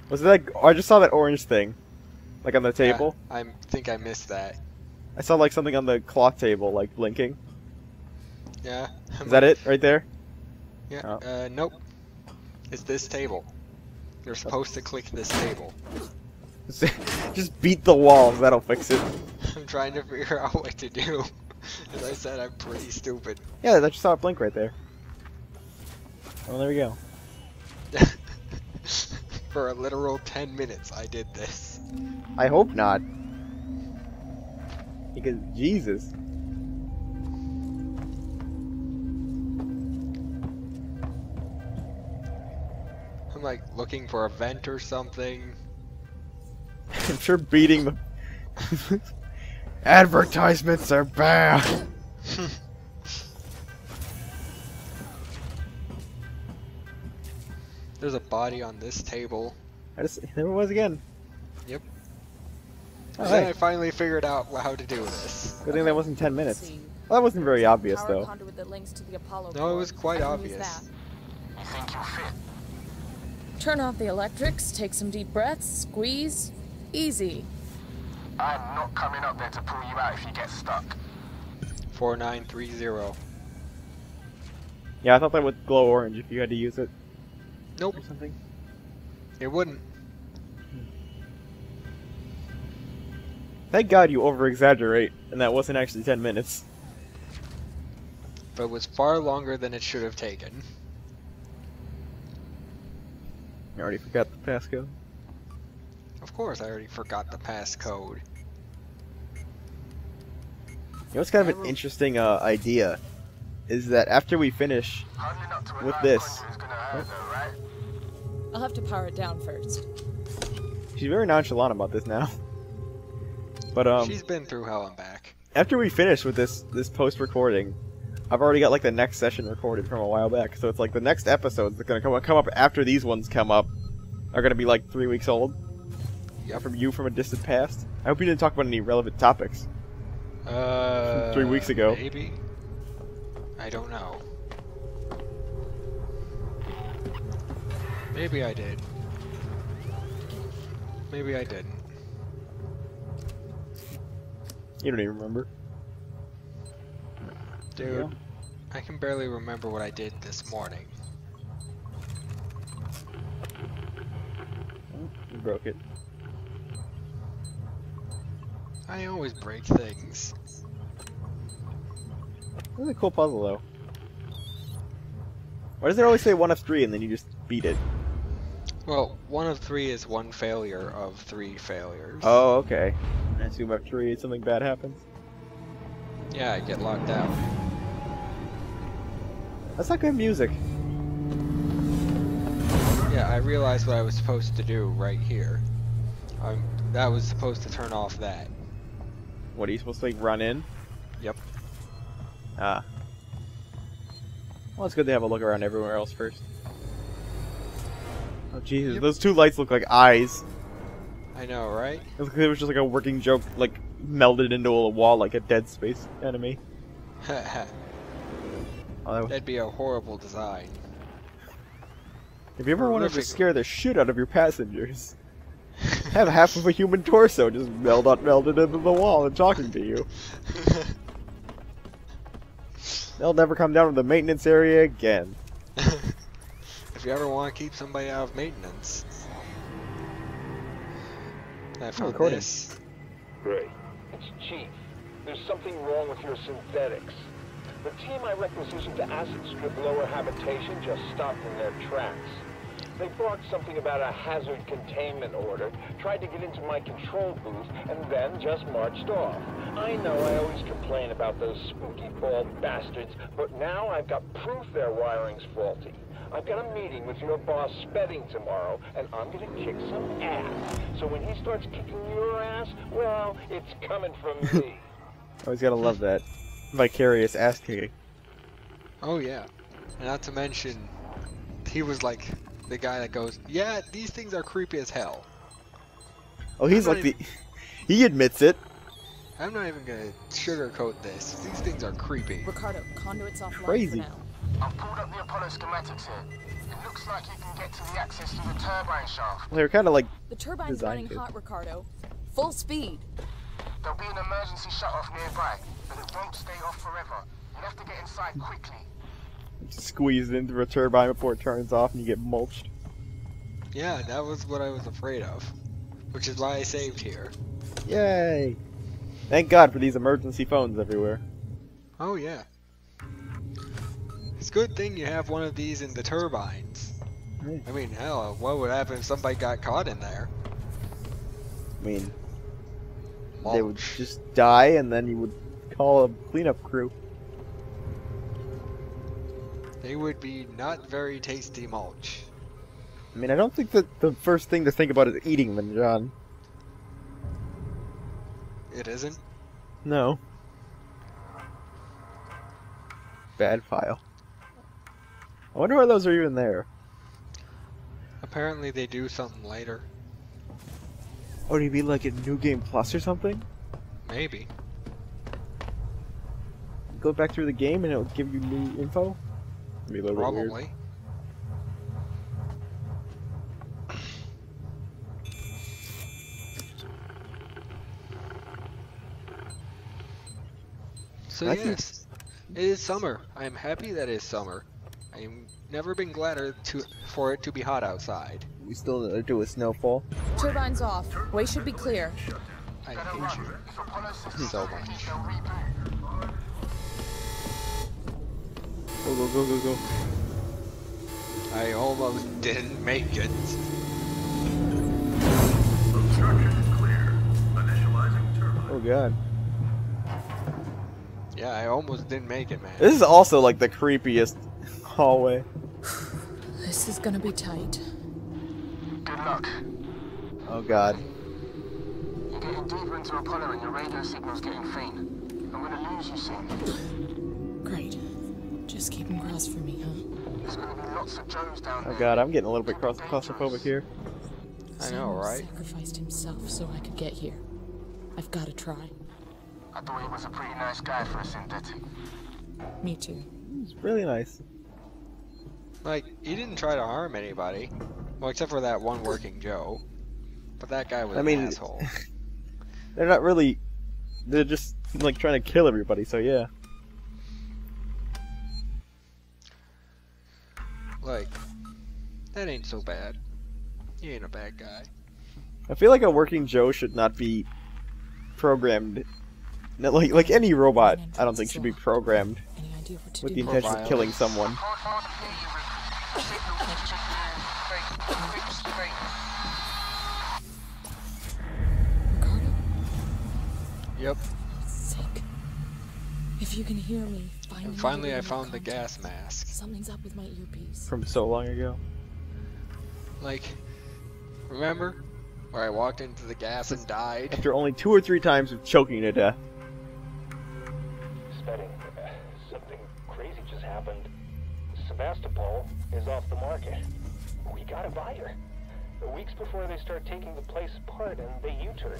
Was it like? Oh, I just saw that orange thing, like on the table. Yeah, I think I missed that. I saw like something on the cloth table, like blinking. Yeah. Is that it right there? Yeah. Oh. Nope. It's this table. You're supposed to click this table. Just beat the walls. That'll fix it. I'm trying to figure out what to do. As I said, I'm pretty stupid. Yeah, I just saw it blink right there. Well, there we go. For a literal 10 minutes, I did this. I hope not. Because Jesus. I'm like looking for a vent or something. I'm sure beating the advertisements are bad. There's a body on this table. There it was again. Yep. Oh, And then hey. I finally figured out how to do this. Good thing that wasn't 10 minutes. Well, that wasn't very obvious, Power though. conduit that links to the Apollo No, it core. was quite I can use obvious. that. You think you'll fit? Turn off the electrics, take some deep breaths, squeeze. Easy. I'm not coming up there to pull you out if you get stuck. 4930. Yeah, I thought that would glow orange if you had to use it Nope, or something. it wouldn't. Thank God you over-exaggerate, and that wasn't actually 10 minutes. But it was far longer than it should have taken. I already forgot the passcode. Of course, I already forgot the passcode. You know what's kind of an interesting idea? Is that after we finish Huddling up to a with knife this, on you is gonna hurt though, right? I'll have to power it down first. she's very nonchalant about this now. But She's been through hell and back. after we finish with this post-recording, I've already got like the next session recorded from a while back. So it's like the next episodes that are gonna come up after these ones come up are gonna be like 3 weeks old. Yep. From you from a distant past. I hope you didn't talk about any relevant topics. 3 weeks ago. Maybe? I don't know. Maybe I did. Maybe I didn't. You don't even remember. Dude, I can barely remember what I did this morning. Oh, you broke it. I always break things. This is a cool puzzle, though. Why does it always say 1 of 3 and then you just beat it? Well, 1 of 3 is 1 failure of 3 failures. Oh, okay. And I assume after 3 something bad happens. Yeah, I get locked out. That's not good music. Yeah, I realized what I was supposed to do right here. That was supposed to turn off that. What, are you supposed to like run in? Yep. Ah. Well, it's good to have a look around everywhere else first. Oh, Jesus. Yep. Those 2 lights look like eyes. I know, right? It was just like a working joke, like, melded into a wall like a Dead Space enemy. Oh, That'd be a horrible design. if you ever wanted to horrific. scare the shit out of your passengers, have half of a human torso just melded into the wall and talking to you. They'll never come down to the maintenance area again. If you ever want to keep somebody out of maintenance. I found recording. this. Great. It's Chief. There's something wrong with your synthetics. The team I requisitioned to acid strip lower habitation just stopped in their tracks. They barked something about a hazard containment order, tried to get into my control booth, and then just marched off. I know I always complain about those spooky bald bastards, but now I've got proof their wiring's faulty. I've got a meeting with your boss Spedding tomorrow, and I'm gonna kick some ass. So when he starts kicking your ass, well, it's coming from me. Always gotta love that. Vicarious ass kicking. Oh yeah. And not to mention, he was like the guy that goes, yeah, these things are creepy as hell. Oh, he's I'm like not the... He admits it. I'm not even gonna sugarcoat this. These things are creepy. Ricardo, conduits offline Crazy. for now. I've pulled up the Apollo schematics here. It looks like you can get to the access through the turbine shaft. They're kind of like The turbine's designed running to. hot, Ricardo. Full speed. There'll be an emergency shut-off nearby, but it won't stay off forever. You'll have to get inside quickly. Squeezed into a turbine before it turns off and you get mulched. Yeah, that was what I was afraid of. Which is why I saved here. Yay! Thank God for these emergency phones everywhere. Oh yeah. It's a good thing you have one of these in the turbines. I mean, hell, what would happen if somebody got caught in there? I mean, they would just die and then you would call a cleanup crew. They would be not very tasty mulch. I mean, I don't think that the first thing to think about is eating them, John. It isn't? No. Bad file. I wonder why those are even there. Apparently they do something later. Oh, do you mean like a New Game Plus or something? Maybe. Go back through the game and it'll give you new info? Be a little bit weird. Probably. So I think- yes, it is summer. I am happy that it is summer. I am never been gladder for it to be hot outside. We still do a snowfall. Turbine's off. Way should be clear. I hate you so much. Go, go, go, go, go. I almost didn't make it. Oh god. Yeah, I almost didn't make it, man. This is also like the creepiest hallway. This is gonna be tight. Good luck. Oh god. You're getting deeper into Apollo and your radio signal's getting faint. I'm gonna lose you soon. Great. Just keep him crossed for me, huh? There's gonna be lots of Joes down there. Oh god, I'm getting a little bit claustrophobic here. I know, right? Sacrificed himself so I could get here. I've gotta try. I thought he was a pretty nice guy for a synthetic. Me too. It's really nice. Like, he didn't try to harm anybody. Well, except for that one working Joe. But that guy was I mean, an asshole. They're not really... They're just like trying to kill everybody, so yeah. Like, that ain't so bad. He ain't a bad guy. I feel like a working Joe should not be programmed. Not like any robot, I don't think should be programmed Any idea what to with do? the intention of killing someone. Ricardo? Yep. For sake. If you can hear me, find And me finally I within found the contact. gas mask. Something's up with my earpiece. From so long ago. Like, remember? Where I walked into the gas and died? After only 2 or 3 times of choking to death. Spedding, something crazy just happened. Sebastopol is off the market. We got a buyer. Weeks before they start taking the place apart and they U-turn.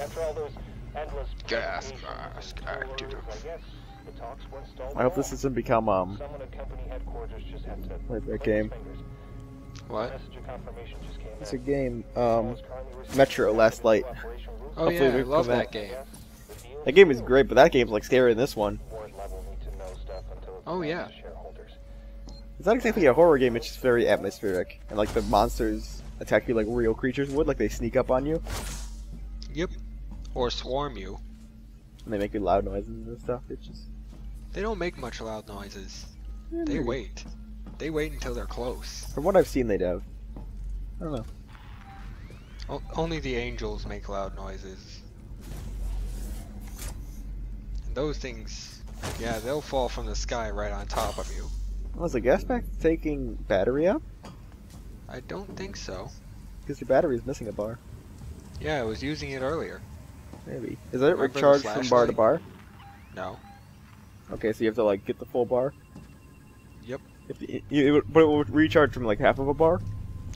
After all those endless Gas presentations mask and active. tours, I guess the talks weren't stalled I hope at this all. doesn't become Someone at company headquarters just had to Like that click game. his fingers. What? Message of confirmation just came It's in. a game, Calls currently received Metro Last Light. Operation Root. Oh Hopefully yeah, I they'll love come that back. game. Yes, the deal That game is great, but that game's like scarier than this one. board level need to know stuff until it's Oh, announced yeah. to shareholders. It's not exactly a horror game, it's just very atmospheric. And like the monsters attack you like real creatures would, like they sneak up on you. Yep. Or swarm you. And they make loud noises and stuff. It's just... They don't make much loud noises. They wait. They wait until they're close. From what I've seen, they do. I don't know. Only the angels make loud noises. And those things, yeah, they'll fall from the sky right on top of you. Was the gas pack taking battery out? I don't think so. Because your battery is missing a bar. Yeah, I was using it earlier. Maybe. Is that Remember the recharged from bar to flashlight? bar? No. Okay, so you have to like get the full bar? Yep. But it will recharge from like half of a bar?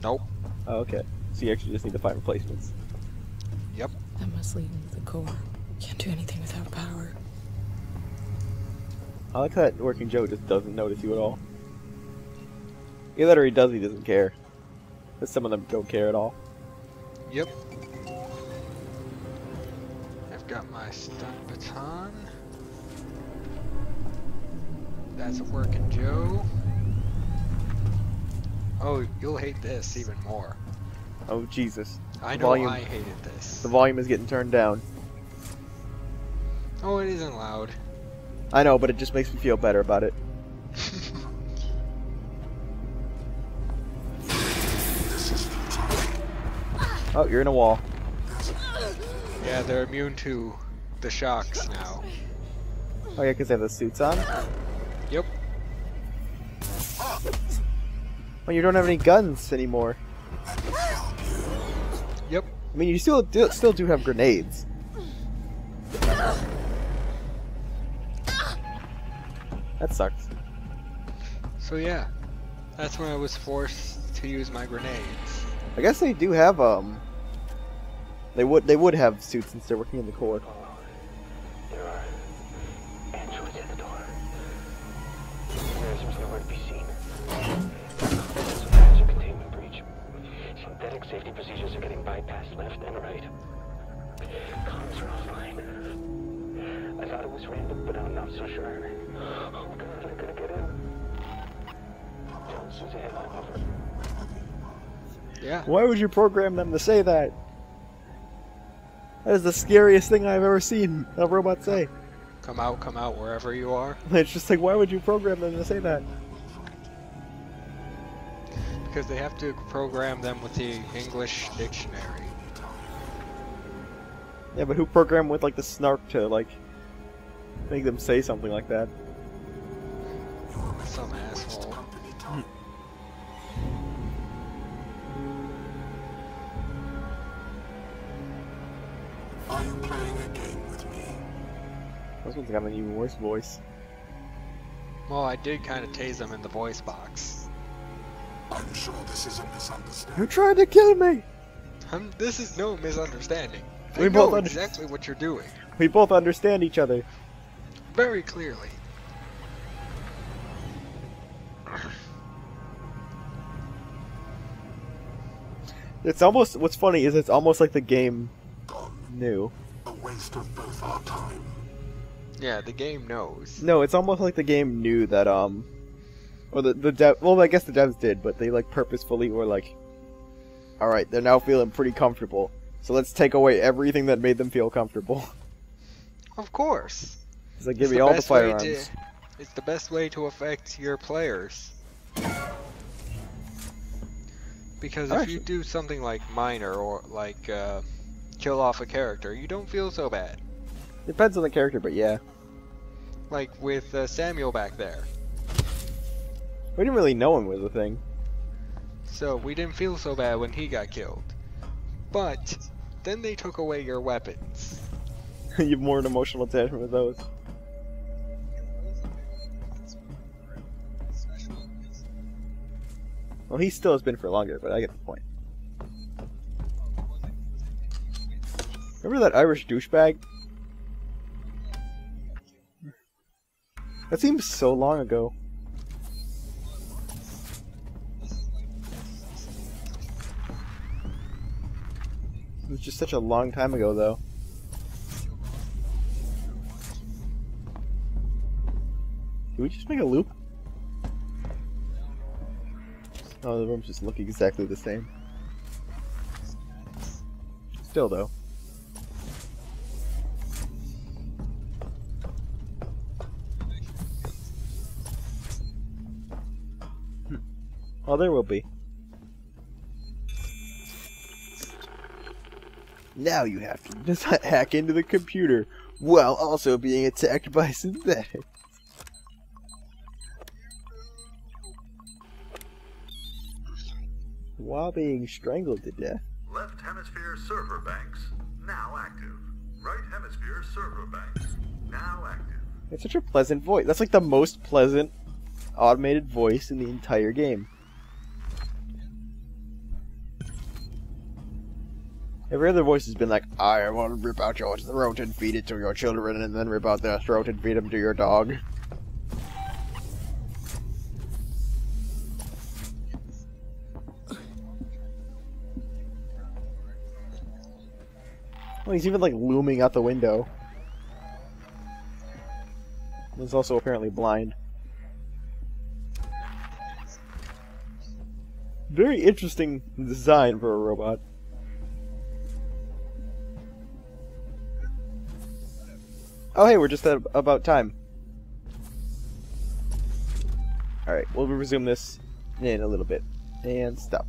Nope. Oh, okay. So you actually just need to find replacements. Yep. That must lead into the core. Can't do anything without power. I like how that working Joe just doesn't notice you at all. Either that or he does, he doesn't care. But some of them don't care at all. Yep. I've got my stun baton. That's a working Joe. Oh, you'll hate this even more. Oh, Jesus. I The know volume- I hated this. The volume is getting turned down. Oh, it isn't loud. I know, but it just makes me feel better about it. Oh, you're in a wall. Yeah, they're immune to the shocks now. Oh yeah, because they have the suits on? Yep. Well, you don't have any guns anymore. Yep. I mean, you still do have grenades. That sucks. So yeah, that's when I was forced to use my grenades. I guess they do have They would have suits since they're working in the core. There are androids at the door. Mechanisms nowhere to be seen. There's a massive containment breach. Synthetic safety procedures are getting bypassed left and right. Comms are offline. I thought it was random, but I'm not so sure. Oh god, I gotta get in. Tell Suzanne I'm over. Yeah. Why would you program them to say that? That is the scariest thing I've ever seen a robot say. Come out, wherever you are. It's just like, why would you program them to say that? Because they have to program them with the English dictionary. Yeah, but who programmed with like the snark to like make them say something like that? Some asshole. Are you playing a game with me? This one's got an even worse voice. Well, I did kind of tase them in the voice box. I'm sure this is a misunderstanding. You're trying to kill me! This is no misunderstanding. I We know both exactly what you're doing. We both understand each other. Very clearly. It's almost, what's funny is it's almost like the game Gone. knew. A waste of both our time. Yeah, the game knows. No, it's almost like the game knew that, or the dev, well, I guess the devs did, but they, like, purposefully were like, alright, they're now feeling pretty comfortable, so let's take away everything that made them feel comfortable. Of course. It's like, give me all the firearms. It's the best way to affect your players. Because if you do something like minor or like kill off a character, you don't feel so bad. Depends on the character, but yeah. Like with Samuel back there. We didn't really know him was a thing. So we didn't feel so bad when he got killed. But then they took away your weapons. You have more an emotional attachment with those. Well, he still has been for longer, but I get the point. Remember that Irish douchebag? That seems so long ago. It was just such a long time ago, though. Did we just make a loop? Oh, the rooms just look exactly the same. Still, though. Oh, there will be. Now you have to just hack into the computer while also being attacked by synthetics. While being strangled to death. Left hemisphere server banks now active. Right hemisphere server banks now active. It's such a pleasant voice. That's like the most pleasant automated voice in the entire game. Every other voice has been like, I want to rip out your throat and feed it to your children and then rip out their throat and feed them to your dog. Oh, he's even like looming out the window. He's also apparently blind. Very interesting design for a robot. Oh hey, we're just at about time. Alright, we'll resume this in a little bit. And stop.